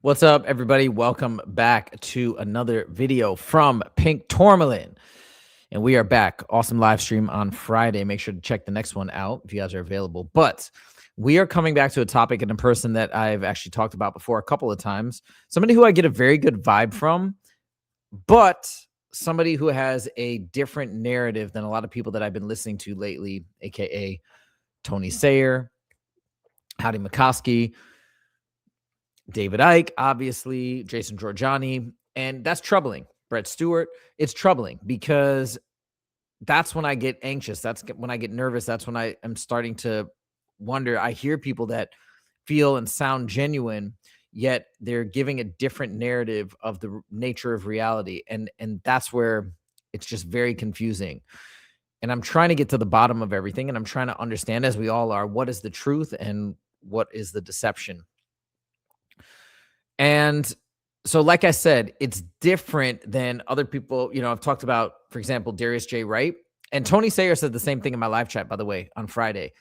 What's up, everybody? Welcome back to another video from Pink Tourmaline. And we are back. Awesome live stream on Friday. Make sure to check the next one out if you guys are available. But we are coming back to a topic and a person that I've actually talked about before a couple of times. Somebody who I get a very good vibe from, but somebody who has a different narrative than a lot of people that I've been listening to lately, aka Tony Sayer, Howdy McCoskey, David Icke, obviously, Jason Giorgiani, and that's troubling. Brett Stewart, it's troubling because that's when I get anxious. That's when I get nervous. That's when I am starting to wonder. I hear people that feel and sound genuine, yet they're giving a different narrative of the nature of reality. And that's where it's just very confusing. And I'm trying to get to the bottom of everything. And I'm trying to understand, as we all are, what is the truth and what is the deception. And so, like I said, it's different than other people. You know, I've talked about, for example, Darius J. Wright. And Tony Sayer said the same thing in my live chat, by the way, on Friday,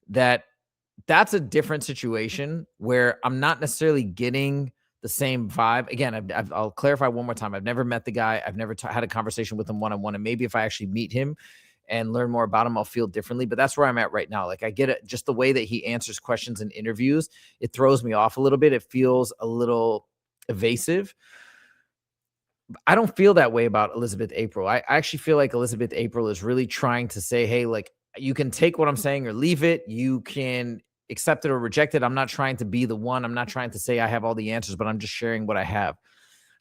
that's a different situation where I'm not necessarily getting the same vibe. Again, I'll clarify one more time. I've never met the guy. I've never had a conversation with him one-on-one. And maybe if I actually meet him and learn more about him, I'll feel differently. But that's where I'm at right now. Like, I get it. Just the way that he answers questions in interviews, it throws me off a little bit. It feels a little evasive. I don't feel that way about Elizabeth April. I actually feel like Elizabeth April is really trying to say, hey, like, you can take what I'm saying or leave it. You can accept it or reject it. I'm not trying to be the one. I'm not trying to say I have all the answers, but I'm just sharing what I have.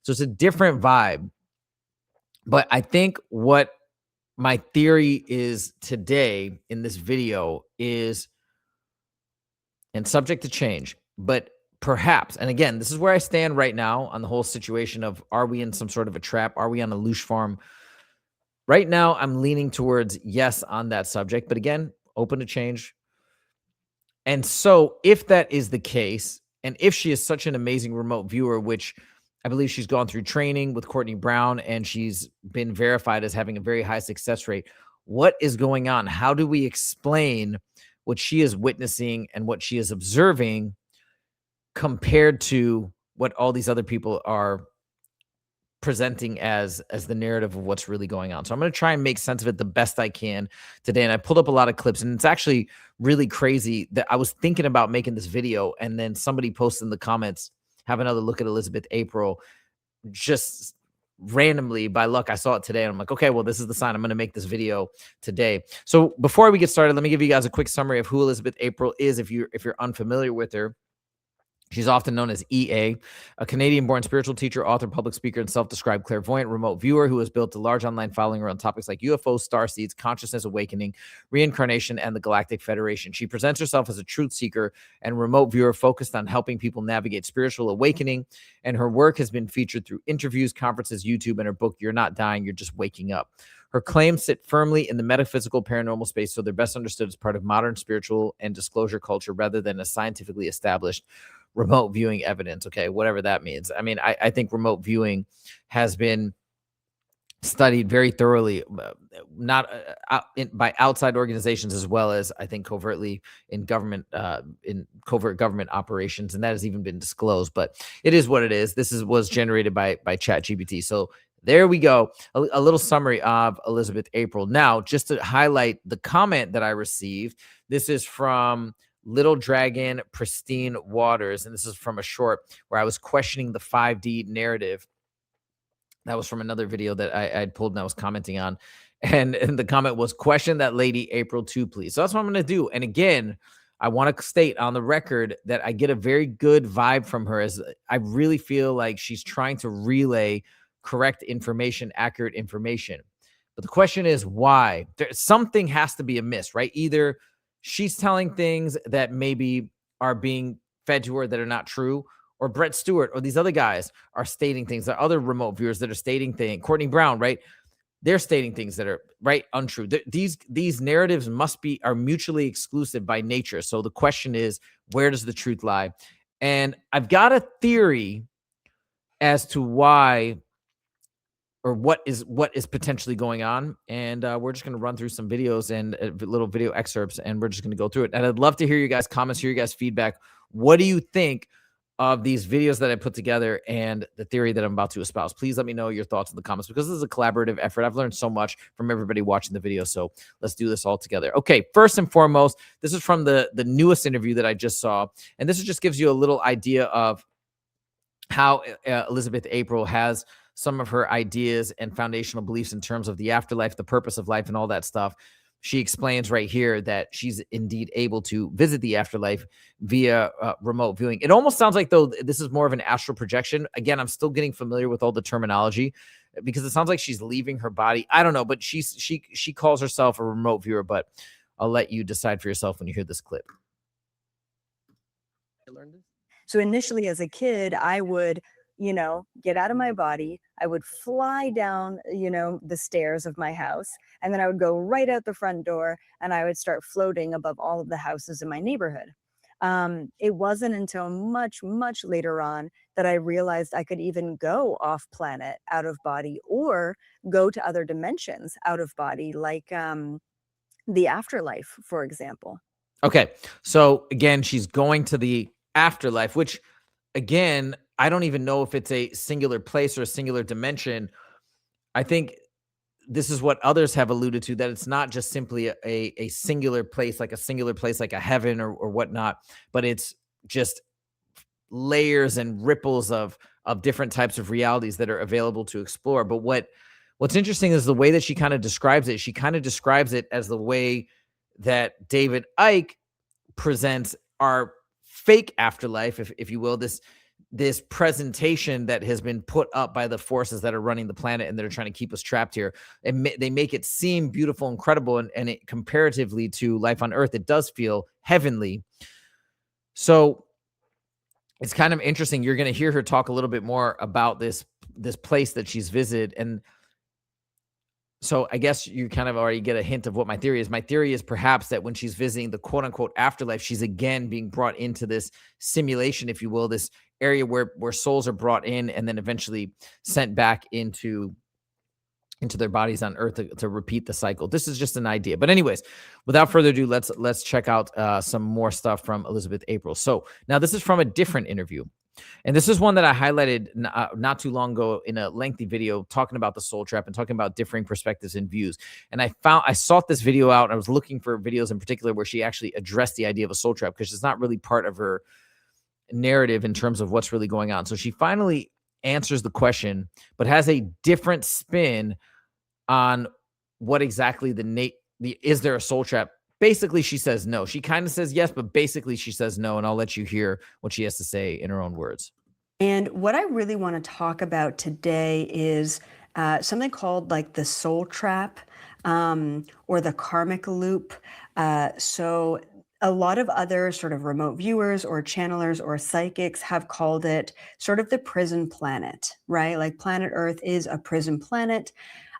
So it's a different vibe. But I think what my theory is today in this video is, and subject to change, but perhaps, and again, this is where I stand right now on the whole situation of, are we in some sort of a trap? Are we on a leash farm? Right now, I'm leaning towards yes on that subject, but again, open to change. And so if that is the case, and if she is such an amazing remote viewer, which I believe she's gone through training with Courtney Brown, and she's been verified as having a very high success rate, what is going on? How do we explain what she is witnessing and what she is observing compared to what all these other people are presenting as the narrative of what's really going on? So I'm going to try and make sense of it the best I can today. And I pulled up a lot of clips, and it's actually really crazy that I was thinking about making this video, and then somebody posted in the comments, have another look at Elizabeth April. Just randomly, by luck, I saw it today, and I'm like, okay, well, this is the sign. I'm going to make this video today. So before we get started, let me give you guys a quick summary of who Elizabeth April is if you're unfamiliar with her. She's often known as EA, a Canadian-born spiritual teacher, author, public speaker, and self-described clairvoyant remote viewer who has built a large online following around topics like UFOs, starseeds, consciousness awakening, reincarnation, and the Galactic Federation. She presents herself as a truth seeker and remote viewer focused on helping people navigate spiritual awakening, and her work has been featured through interviews, conferences, YouTube, and her book, You're Not Dying, You're Just Waking Up. Her claims sit firmly in the metaphysical paranormal space, so they're best understood as part of modern spiritual and disclosure culture rather than a scientifically established remote viewing evidence. Okay, whatever that means. I mean, I think remote viewing has been studied very thoroughly, not by outside organizations, as well as I think covertly in government, in covert government operations, and that has even been disclosed. But it is what it is. This was generated by ChatGPT. So there we go. A little summary of Elizabeth April. Now, just to highlight the comment that I received, this is from Little Dragon Pristine Waters, and this is from a short where I was questioning the 5D narrative. That was from another video that I had pulled and I was commenting on, and the comment was, question that lady April 2, please. So that's what I'm going to do. And again, I want to state on the record that I get a very good vibe from her, as I really feel like she's trying to relay correct information, accurate information. But the question is, why? Something has to be amiss, right? Either she's telling things that maybe are being fed to her that are not true, or Brett Stewart or these other guys are stating things, that other remote viewers that are stating things, Courtney Brown, right? They're stating things that are, right, untrue. These narratives are mutually exclusive by nature. So the question is, where does the truth lie? And I've got a theory as to why, or what is potentially going on. And we're just going to run through some videos and little video excerpts, and we're just going to go through it. And I'd love to hear you guys' comments, hear you guys' feedback. What do you think of these videos that I put together and the theory that I'm about to espouse. Please let me know your thoughts in the comments, because this is a collaborative effort. I've learned so much from everybody watching the video, so let's do this all together. Okay, first and foremost, this is from the newest interview that I just saw, and this just gives you a little idea of how Elizabeth April has some of her ideas and foundational beliefs in terms of the afterlife, the purpose of life, and all that stuff. She explains right here that she's indeed able to visit the afterlife via remote viewing. It almost sounds like, though, this is more of an astral projection. Again, I'm still getting familiar with all the terminology, because it sounds like she's leaving her body. I don't know, but she calls herself a remote viewer, but I'll let you decide for yourself when you hear this clip. I learned this. So initially as a kid, I would, get out of my body. I would fly down, the stairs of my house, and then I would go right out the front door, and I would start floating above all of the houses in my neighborhood. It wasn't until much, much later on that I realized I could even go off planet out of body, or go to other dimensions out of body, like the afterlife, for example. Okay, so again, she's going to the afterlife, which, again, I don't even know if it's a singular place or a singular dimension. I think this is what others have alluded to, that it's not just simply a singular place, like a heaven or whatnot, but it's just layers and ripples of different types of realities that are available to explore. But what's interesting is the way that she kind of describes it. She kind of describes it as the way that David Icke presents our fake afterlife, if you will, this presentation that has been put up by the forces that are running the planet and that are trying to keep us trapped here. And they make it seem beautiful, incredible, and it, comparatively to life on Earth, it does feel heavenly. So it's kind of interesting. You're going to hear her talk a little bit more about this place that she's visited. And so I guess you kind of already get a hint of what my theory is. My theory is perhaps that when she's visiting the quote unquote afterlife, she's again being brought into this simulation, if you will, this area where souls are brought in and then eventually sent back into their bodies on Earth to repeat the cycle. This is just an idea. But anyways, without further ado, let's check out some more stuff from Elizabeth April. So now this is from a different interview. And this is one that I highlighted not too long ago in a lengthy video talking about the soul trap and talking about differing perspectives and views. And I sought this video out. And I was looking for videos in particular where she actually addressed the idea of a soul trap, because it's not really part of her narrative in terms of what's really going on. So she finally answers the but has a different spin on what exactly is there a soul trap? Basically, she says no. She kind of says yes, but basically she says no. And I'll let you hear what she has to say in her own words. And what I really want to talk about today is something called like the soul trap, or the karmic loop. So a lot of other sort of remote viewers or channelers or psychics have called it sort of the prison planet, right? Like planet Earth is a prison planet.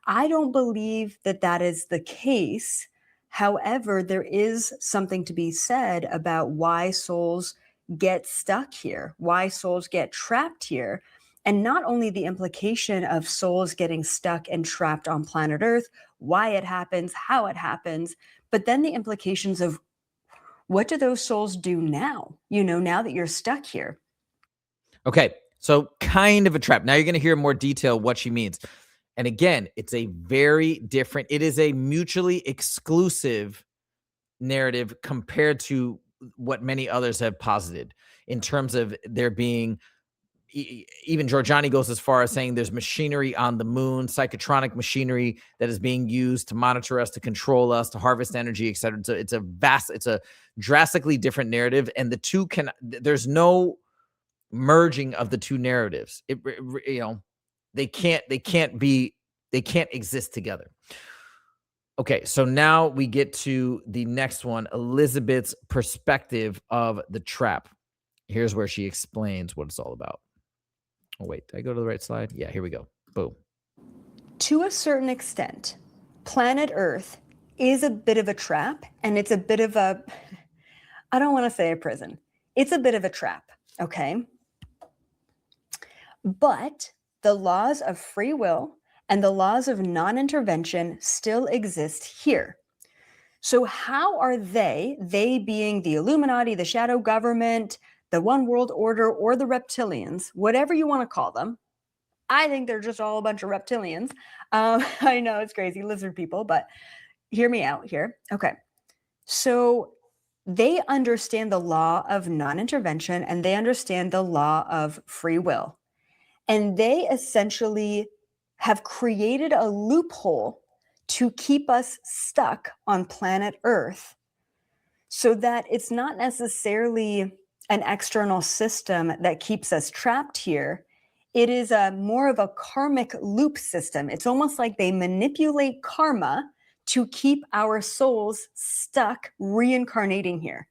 I don't believe that that is the case. However, there is something to be said about why souls get stuck here, why souls get trapped here. And not only the implication of souls getting stuck and trapped on planet Earth, why it happens, how it happens, but then the implications of what do those souls do now, now that you're stuck here? Okay, so kind of a trap. Now you're going to hear in more detail what she means. And again, it's a very different, it is a mutually exclusive narrative compared to what many others have posited in terms of there being, even Giorgiani goes as far as saying there's machinery on the moon, psychotronic machinery that is being used to monitor us, to control us, to harvest energy, et cetera. It's a drastically different narrative. And the two there's no merging of the two narratives. They can't exist together. Okay, so now we get to the next one, Elizabeth's perspective of the trap. Here's where she explains what it's all about. Oh, wait, did I go to the right slide? Yeah, here we go. Boom. To a certain extent, planet Earth is a bit of a trap, and it's a bit of a, I don't want to say a prison. It's a bit of a trap, okay? But the laws of free will and the laws of non-intervention still exist here. So how are they being the Illuminati, the shadow government, the One World Order or the reptilians, whatever you want to call them. I think they're just all a bunch of reptilians. I know it's crazy, lizard people, but hear me out here. Okay. So they understand the law of non-intervention and they understand the law of free will. And they essentially have created a loophole to keep us stuck on planet Earth so that it's not necessarily an external system that keeps us trapped here. It is more of a karmic loop system. It's almost like they manipulate karma to keep our souls stuck reincarnating here.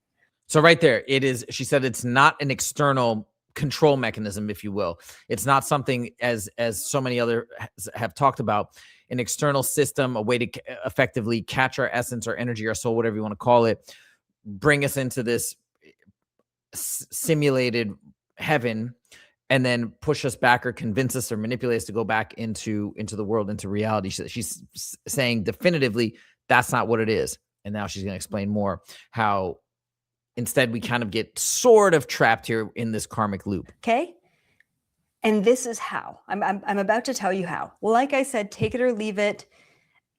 So right there, it is, she said it's not an external control mechanism, if you will. It's not something as so many other have talked about, an external system, a way to effectively catch our essence, our energy, our soul, whatever you want to call it, bring us into this simulated heaven, and then push us back or convince us or manipulate us to go back into the world, into reality. She's saying definitively that's not what it is. And now she's going to explain more how instead we kind of get sort of trapped here in this karmic loop. Okay. And this is how. I'm about to tell you how. Well, like I said, take it or leave it.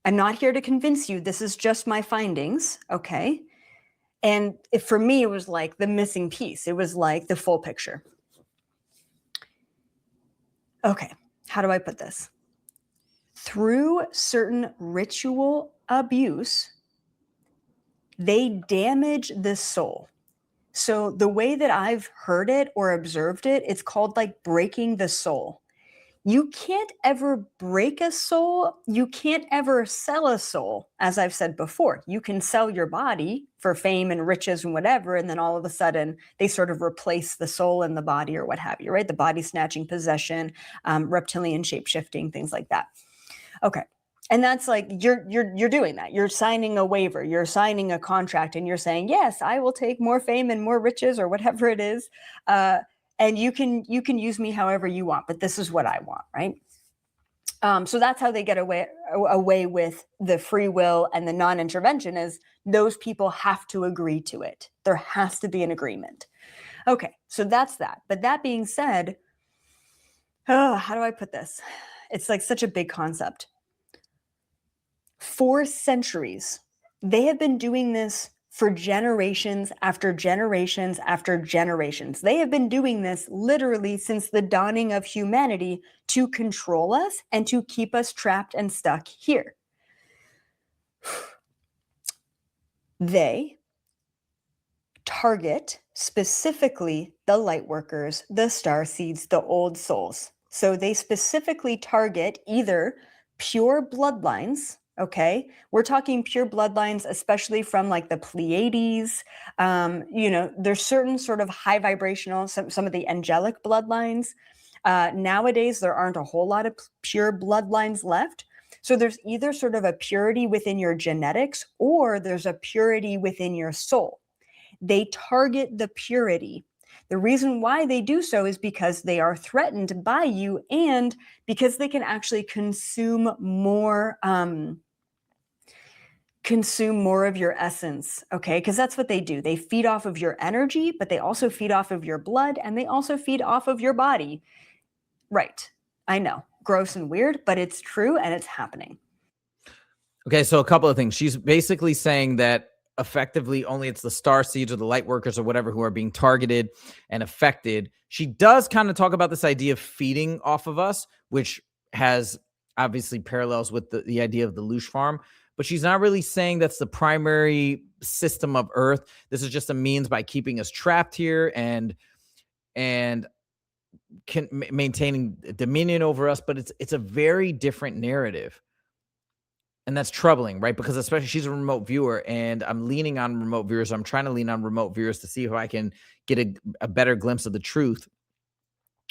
I'm not here to convince you. This is just my findings. Okay. And for me, it was like the missing piece. It was like the full picture. Okay, how do I put this? Through certain ritual abuse, they damage the soul. So the way that I've heard it or observed it, it's called like breaking the soul. You can't ever break a soul. You can't ever sell a soul. As I've said before, you can sell your body for fame and riches and whatever, and then all of a sudden they sort of replace the soul in the body or what have you, right? The body snatching possession, reptilian shape shifting, things like that. Okay. And that's like, you're doing that. You're signing a waiver, you're signing a contract, and you're saying, yes, I will take more fame and more riches or whatever it is. And you can use me however you want, but this is what I want, right? So that's how they get away with the free will and the non-intervention, is those people have to agree to it. There has to be an agreement. Okay, so that's that. But that being said, how do I put this? It's like such a big concept. For centuries, they have been doing this for generations after generations after generations. They have been doing this literally since the dawning of humanity to control us and to keep us trapped and stuck here. They target specifically the lightworkers, the starseeds, the old souls. So they specifically target either pure bloodlines. Okay, we're talking pure bloodlines, especially from like the Pleiades. There's certain sort of high vibrational, some of the angelic bloodlines. Nowadays, there aren't a whole lot of pure bloodlines left. So there's either sort of a purity within your genetics or there's a purity within your soul. They target the purity. The reason why they do so is because they are threatened by you and because they can actually consume more of your essence, okay? Because that's what they do. They feed off of your energy, but they also feed off of your blood, and they also feed off of your body. Right. I know. Gross and weird, but it's true and it's happening. Okay, so a couple of things. She's basically saying that effectively only it's the starseeds or the light workers or whatever who are being targeted and affected. She does kind of talk about this idea of feeding off of us, which has obviously parallels with the idea of the Loosh farm, but she's not really saying that's the primary system of Earth. This is just a means by keeping us trapped here and maintaining dominion over us, but it's a very different narrative. And that's troubling, right? Because especially she's a remote viewer and I'm leaning on remote viewers. I'm trying to lean on remote viewers to see if I can get a better glimpse of the truth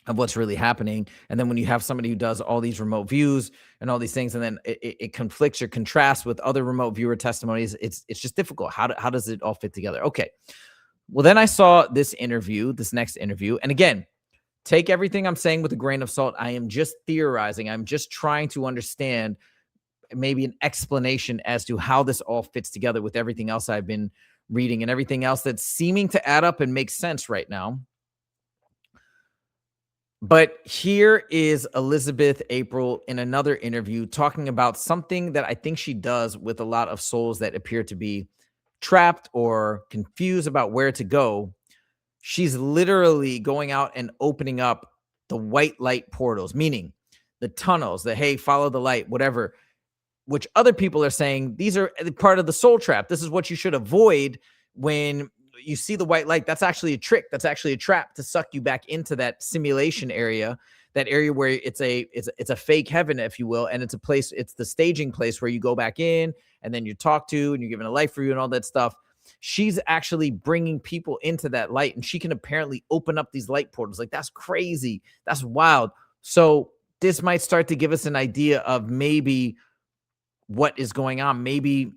of what's really happening. And then when you have somebody who does all these remote views and all these things, and then it conflicts or contrasts with other remote viewer testimonies, it's just difficult. How does it all fit together? Okay. Well, then I saw this next interview. And again, take everything I'm saying with a grain of salt. I am just theorizing. I'm just trying to understand maybe an explanation as to how this all fits together with everything else I've been reading and everything else that's seeming to add up and make sense right now. But here is Elizabeth April in another interview talking about something that I think she does with a lot of souls that appear to be trapped or confused about where to go. She's literally going out and opening up the white light portals, meaning the tunnels, the hey, follow the light, whatever, which other people are saying these are part of the soul trap. This is what you should avoid when you see the white light. That's actually a trick. That's actually a trap to suck you back into that simulation area, that area where it's a fake heaven, if you will, and it's a place, it's the staging place where you go back in and then you're talked to and you're given a life review and all that stuff. She's actually bringing people into that light, and she can apparently open up these light portals. Like, that's crazy. That's wild. So this might start to give us an idea of maybe what is going on. Maybe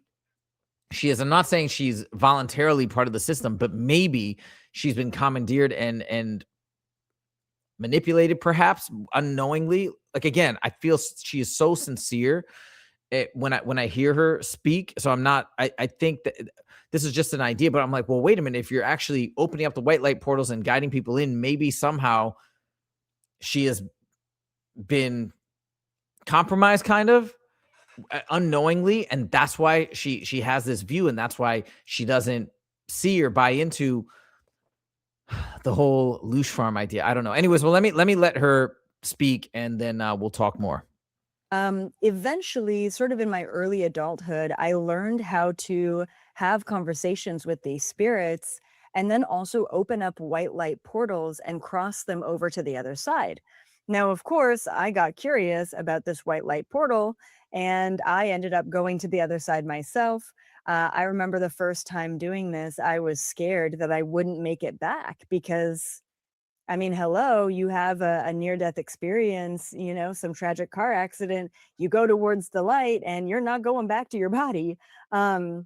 she is. I'm not saying she's voluntarily part of the system, but maybe she's been commandeered and manipulated, perhaps unknowingly. Like, again, I feel she is so sincere when I hear her speak. So I'm not. I think that this is just an idea, but I'm like, well, wait a minute. If you're actually opening up the white light portals and guiding people in, maybe somehow she has been compromised, kind of unknowingly, and that's why she has this view, and that's why she doesn't see or buy into the whole loosh farm idea. I don't know. Anyways, well, let her speak, and then we'll talk more. Eventually, sort of in my early adulthood, I learned how to have conversations with these spirits and then also open up white light portals and cross them over to the other side. Now, of course, I got curious about this white light portal and I ended up going to the other side myself. I remember the first time doing this, I was scared that I wouldn't make it back because I mean, hello, you have a near death experience, you know, some tragic car accident, you go towards the light and you're not going back to your body. Um,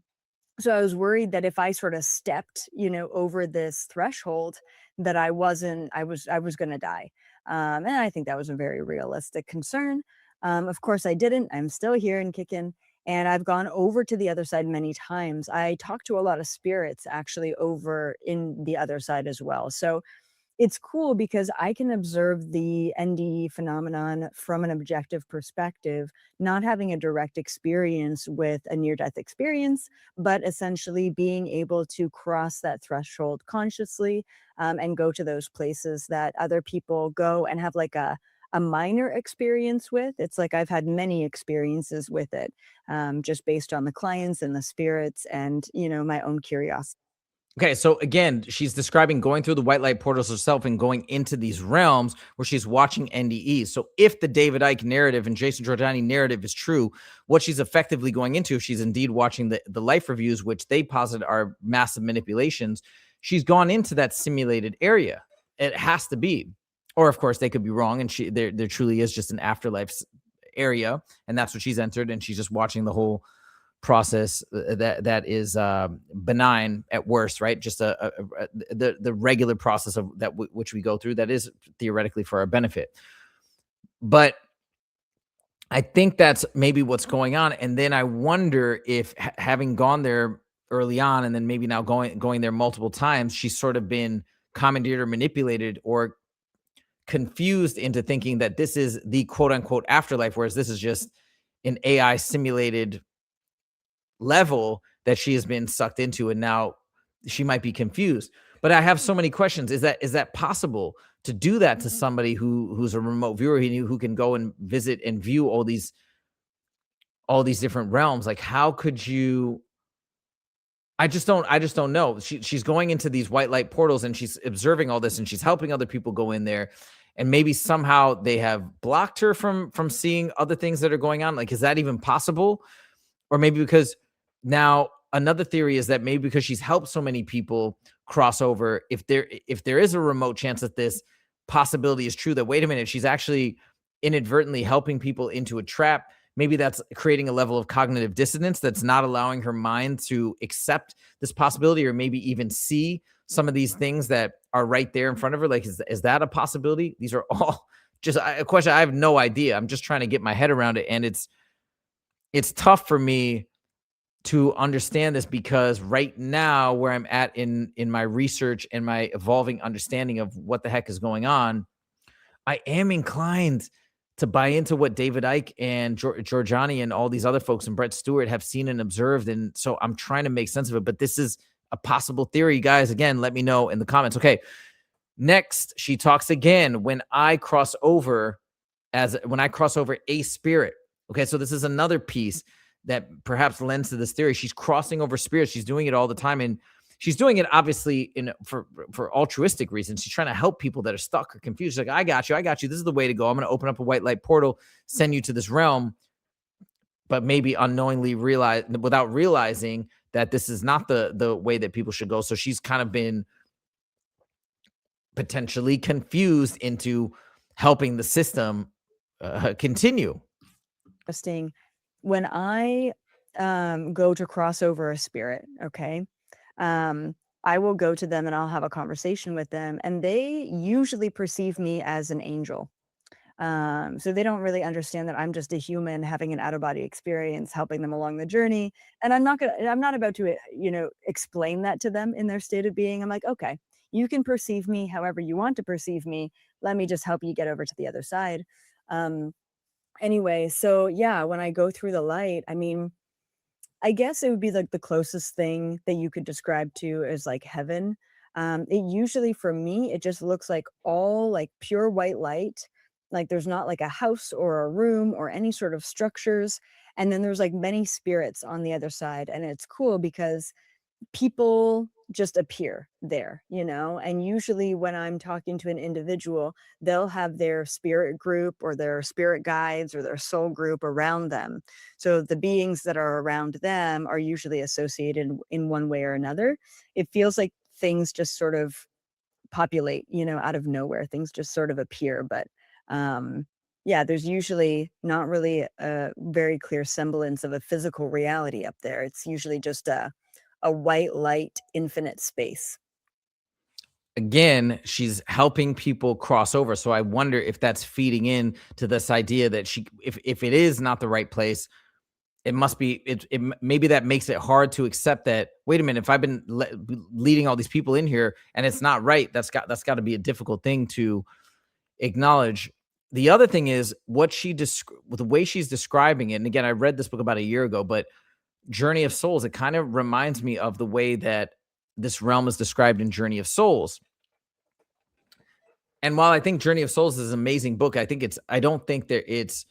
so I was worried that if I sort of stepped, you know, over this threshold, that I was going to die. And I think that was a very realistic concern. Of course, I didn't. I'm still here and kicking. And I've gone over to the other side many times. I talk to a lot of spirits actually over in the other side as well. So it's cool because I can observe the NDE phenomenon from an objective perspective, not having a direct experience with a near death experience, but essentially being able to cross that threshold consciously and go to those places that other people go and have like a minor experience with. It's like I've had many experiences with it, just based on the clients and the spirits and, you know, my own curiosity. Okay, so again, she's describing going through the white light portals herself and going into these realms where she's watching NDEs. So if the David Icke narrative and Jason Giordani narrative is true, what she's effectively going into, if she's indeed watching the life reviews, which they posit are massive manipulations, she's gone into that simulated area. It has to be. Or of course, they could be wrong, and there truly is just an afterlife area, and that's what she's entered, and she's just watching the whole process that is benign at worst, right? Just the regular process of that which we go through that is theoretically for our benefit. But I think that's maybe what's going on. And then I wonder if having gone there early on and then maybe now going there multiple times, she's sort of been commandeered or manipulated or confused into thinking that this is the quote unquote afterlife, whereas this is just an AI simulated level that she has been sucked into, and now she might be confused. But I have so many questions. Is that possible to do that to somebody who's a remote viewer who can go and visit and view all these different realms? Like, how could you? I just don't know. She's going into these white light portals and she's observing all this and she's helping other people go in there, and maybe somehow they have blocked her from seeing other things that are going on. Like, is that even possible? Or maybe because now another theory is that maybe because she's helped so many people cross over, if there is a remote chance that this possibility is true, that wait a minute, she's actually inadvertently helping people into a trap. Maybe that's creating a level of cognitive dissonance that's not allowing her mind to accept this possibility or maybe even see some of these things that are right there in front of her. Like, is that a possibility? These are all just a question. I have no idea. I'm just trying to get my head around it. And it's tough for me to understand this because right now where I'm at in my research and my evolving understanding of what the heck is going on, I am inclined to buy into what David Icke and Giorgiani and all these other folks and Brett Stewart have seen and observed. And so I'm trying to make sense of it, but this is a possible theory. Guys, again, let me know in the comments. Okay. Next, she talks again when I cross over a spirit. Okay. So this is another piece that perhaps lends to this theory. She's crossing over spirits. She's doing it all the time. And she's doing it obviously for altruistic reasons. She's trying to help people that are stuck or confused. She's like, I got you. This is the way to go. I'm going to open up a white light portal, send you to this realm, but maybe unknowingly without realizing that this is not the way that people should go. So she's kind of been potentially confused into helping the system continue. Interesting. When I go to cross over a spirit, okay, I will go to them and I'll have a conversation with them, and they usually perceive me as an angel. So they don't really understand that I'm just a human having an out of body experience, helping them along the journey. And I'm not about to, explain that to them in their state of being. I'm like, okay, you can perceive me however you want to perceive me. Let me just help you get over to the other side. Anyway, so yeah, when I go through the light, I mean, I guess it would be like the closest thing that you could describe to as like heaven. It usually for me, it just looks like all like pure white light. Like there's not like a house or a room or any sort of structures. And then there's like many spirits on the other side. And it's cool because people just appear there, and usually when I'm talking to an individual, they'll have their spirit group or their spirit guides or their soul group around them. So the beings that are around them are usually associated in one way or another. It feels like things just sort of populate, out of nowhere. Things just sort of appear. But yeah, there's usually not really a very clear semblance of a physical reality up there. It's usually just a white light, infinite space. Again, she's helping people cross over. So I wonder if that's feeding in to this idea that if it is not the right place, it must be, maybe that makes it hard to accept that, wait a minute, if I've been leading all these people in here and it's not right, that's got to be a difficult thing to acknowledge. The other thing is the way she's describing it. And again, I read this book about a year ago, but Journey of Souls, it kind of reminds me of the way that this realm is described in Journey of Souls. And while I think Journey of Souls is an amazing book, I don't think there's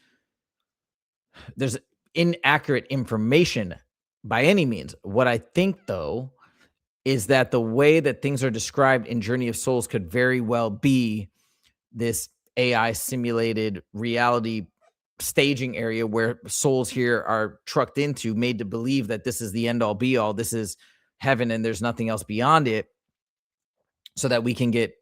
inaccurate information by any means. What I think though is that the way that things are described in Journey of Souls could very well be this AI simulated reality staging area where souls here are trucked into, made to believe that this is the end all be all, this is heaven and there's nothing else beyond it, so that we can get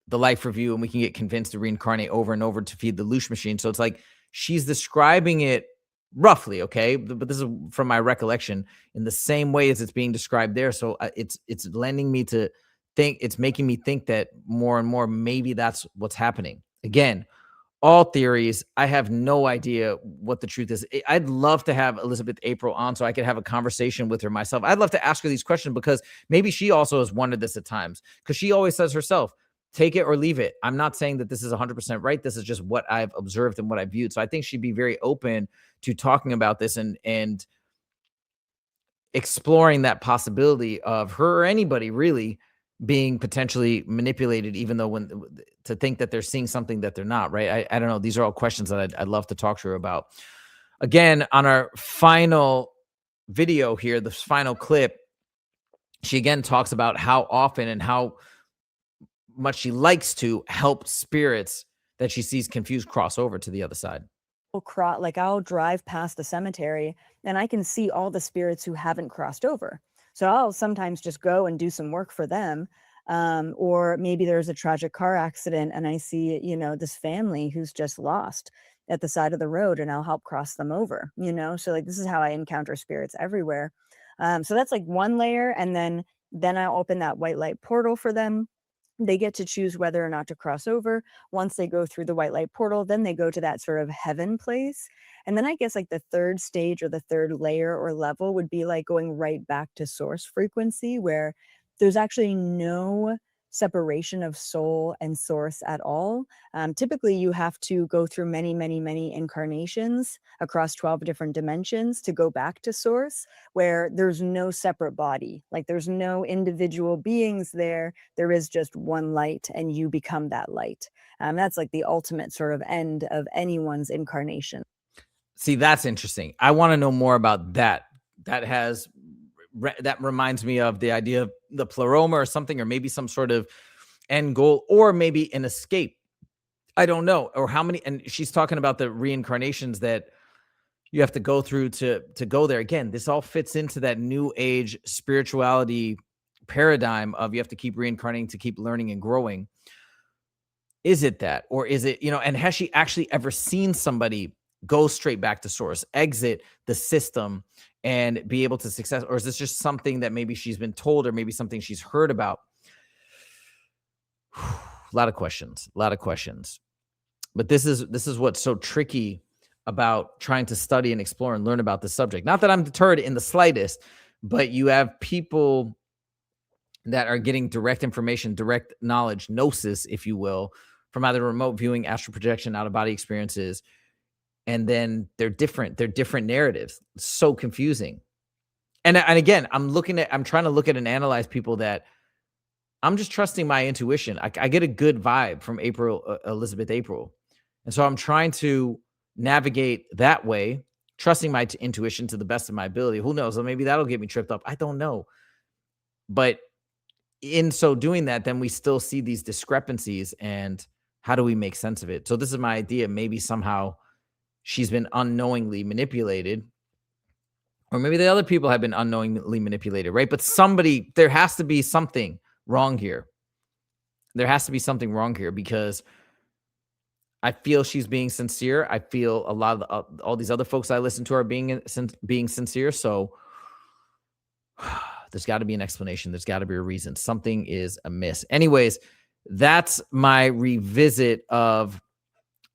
the life review and we can get convinced to reincarnate over and over to feed the loosh machine. So it's like she's describing it roughly, okay, but this is from my recollection, in the same way as it's being described there. So it's lending me to think, it's making me think that more and more maybe that's what's happening. Again, all theories. I have no idea what the truth is. I'd love to have Elizabeth April on so I could have a conversation with her myself. I'd love to ask her these questions because maybe she also has wondered this at times, because she always says herself, take it or leave it. I'm not saying that this is 100% right. This is just what I've observed and what I've viewed. So I think she'd be very open to talking about this and exploring that possibility of her or anybody really being potentially manipulated, even though to think that they're seeing something that they're not, right? I don't know. These are all questions that I'd love to talk to her about. Again, on our final video here, the final clip, she again talks about how often and how much she likes to help spirits that she sees confused cross over to the other side. Like I'll drive past the cemetery and I can see all the spirits who haven't crossed over. So I'll sometimes just go and do some work for them. Or maybe there's a tragic car accident and I see, this family who's just lost at the side of the road, and I'll help cross them over, So like, this is how I encounter spirits everywhere. So that's like one layer. And then I'll open that white light portal for them. They get to choose whether or not to cross over. Once they go through the white light portal, then they go to that sort of heaven place. And then I guess like the third stage or the third layer or level would be like going right back to source frequency, where there's actually no separation of soul and source at all. Typically, you have to go through many, many, many incarnations across 12 different dimensions to go back to source, where there's no separate body. Like there's no individual beings there. There is just one light, and you become that light. That's like the ultimate sort of end of anyone's incarnation. See, that's interesting. I want to know more about that. That reminds me of the idea of the pleroma or something, or maybe some sort of end goal, or maybe an escape. I don't know. Or how many, and she's talking about the reincarnations that you have to go through to go there. Again, this all fits into that new age spirituality paradigm of you have to keep reincarnating to keep learning and growing. Is it that? Or is it, and has she actually ever seen somebody go straight back to source, exit the system, and be able to success? Or is this just something that maybe she's been told, or maybe something she's heard about? A lot of questions. But this is what's so tricky about trying to study and explore and learn about this subject. Not that I'm deterred in the slightest, but you have people that are getting direct information, direct knowledge, gnosis, if you will, from either remote viewing, astral projection, out-of-body experiences, and then they're different narratives. It's so confusing. And again, I'm trying to look at and analyze people that I'm just trusting my intuition. I get a good vibe from Elizabeth April. And so I'm trying to navigate that way, trusting my intuition to the best of my ability. Who knows? Maybe that'll get me tripped up. I don't know. But in so doing that, then we still see these discrepancies, and how do we make sense of it? So this is my idea. Maybe somehow she's been unknowingly manipulated, or maybe the other people have been unknowingly manipulated, right? But there has to be something wrong here. There has to be something wrong here, because I feel she's being sincere. I feel a lot of all these other folks I listen to are being sincere. So there's got to be an explanation. There's got to be a reason. Something is amiss. Anyways, that's my revisit of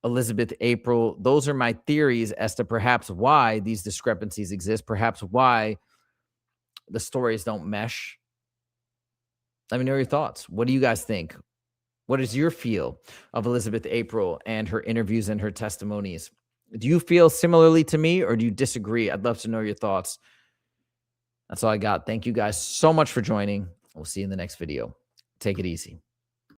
Elizabeth April. Those are my theories as to perhaps why these discrepancies exist, perhaps why the stories don't mesh. Let me know your thoughts. What do you guys think? What is your feel of Elizabeth April and her interviews and her testimonies? Do you feel similarly to me, or do you disagree? I'd love to know your thoughts. That's all I got. Thank you guys so much for joining. We'll see you in the next video. Take it easy.